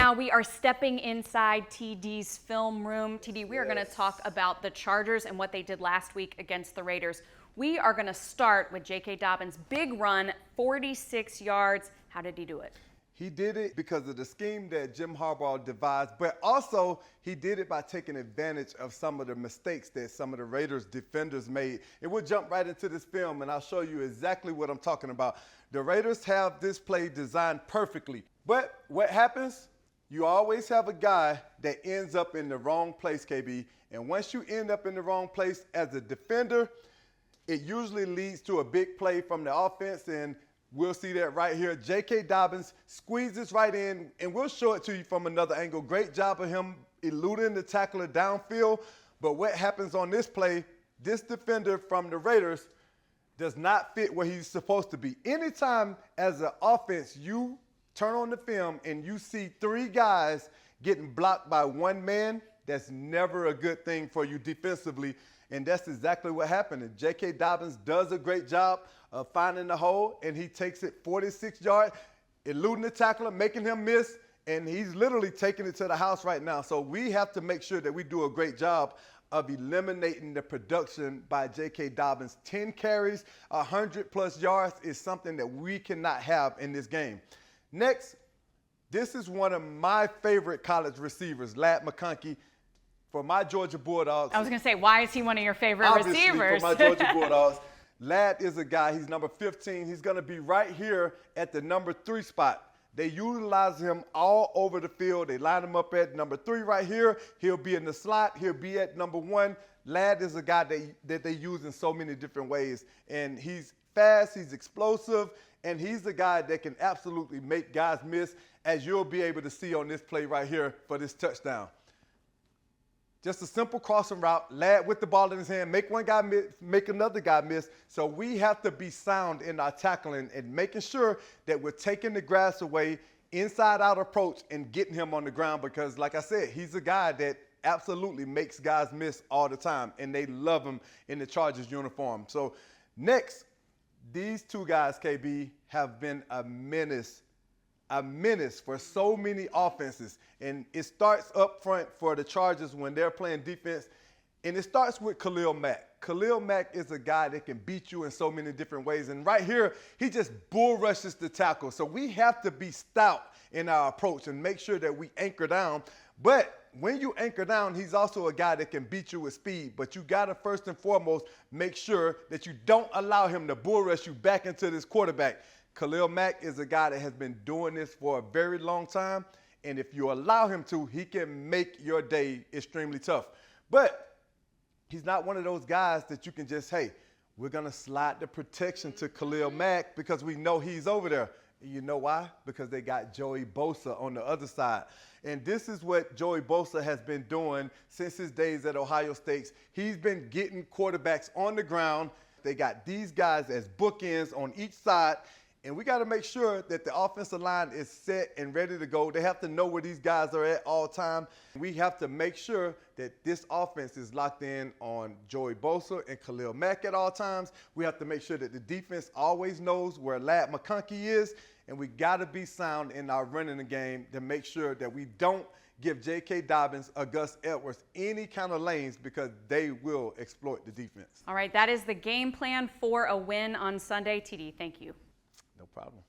now we are stepping inside TD's film room. TD, we are going to talk about the Chargers and what they did last week against the Raiders. We are going to start with J.K. Dobbins' big run, 46 yards. How did he do it? He did it because of the scheme that Jim Harbaugh devised, but also he did it by taking advantage of some of the mistakes that some of the Raiders defenders made. And we'll jump right into this film, and I'll show you exactly what I'm talking about. The Raiders have this play designed perfectly, but what happens? You always have a guy that ends up in the wrong place, KB, and once you end up in the wrong place as a defender, it usually leads to a big play from the offense, and we'll see that right here. J.K. Dobbins squeezes right in, and we'll show it to you from another angle. Great job of him eluding the tackler downfield. But what happens on this play, this defender from the Raiders does not fit where he's supposed to be. Anytime as an offense you turn on the film and you see three guys getting blocked by one man, that's never a good thing for you defensively. And that's exactly what happened. And J.K. Dobbins does a great job of finding the hole, and he takes it 46 yards, eluding the tackler, making him miss, and he's literally taking it to the house right now. So we have to make sure that we do a great job of eliminating the production by J.K. Dobbins. 10 carries, 100-plus yards is something that we cannot have in this game. Next, this is one of my favorite college receivers, Ladin Moore. For my Georgia Bulldogs. I was going to say, why is he one of your favorite receivers? For my Georgia Bulldogs, Lad is a guy, he's number 15. He's going to be right here at the number 3 spot. They utilize him all over the field. They line him up at number 3 right here. He'll be in the slot. He'll be at number 1. Lad is a guy that they use in so many different ways. And he's fast, he's explosive, and he's a guy that can absolutely make guys miss, as you'll be able to see on this play right here for this touchdown. Just a simple crossing route, Lad with the ball in his hand, make one guy miss, make another guy miss. So we have to be sound in our tackling and making sure that we're taking the grass away, inside-out approach, and getting him on the ground because, like I said, he's a guy that absolutely makes guys miss all the time, and they love him in the Chargers uniform. So next, these two guys, KB, have been a menace for so many offenses. And it starts up front for the Chargers when they're playing defense. And it starts with Khalil Mack. Khalil Mack is a guy that can beat you in so many different ways. And right here, he just bull rushes the tackle. So we have to be stout in our approach and make sure that we anchor down. But when you anchor down, he's also a guy that can beat you with speed. But you got to first and foremost make sure that you don't allow him to bull rush you back into this quarterback. Khalil Mack is a guy that has been doing this for a very long time, and if you allow him to, he can make your day extremely tough. But he's not one of those guys that you can just, hey, we're going to slide the protection to Khalil Mack because we know he's over there. You know why? Because they got Joey Bosa on the other side. And this is what Joey Bosa has been doing since his days at Ohio State. He's been getting quarterbacks on the ground. They got these guys as bookends on each side. And we got to make sure that the offensive line is set and ready to go. They have to know where these guys are at all time. We have to make sure that this offense is locked in on Joey Bosa and Khalil Mack at all times. We have to make sure that the defense always knows where Ladin Moore is. And we got to be sound in our running the game to make sure that we don't give J.K. Dobbins or Gus Edwards any kind of lanes because they will exploit the defense. All right, that is the game plan for a win on Sunday. TD, thank you. No problem.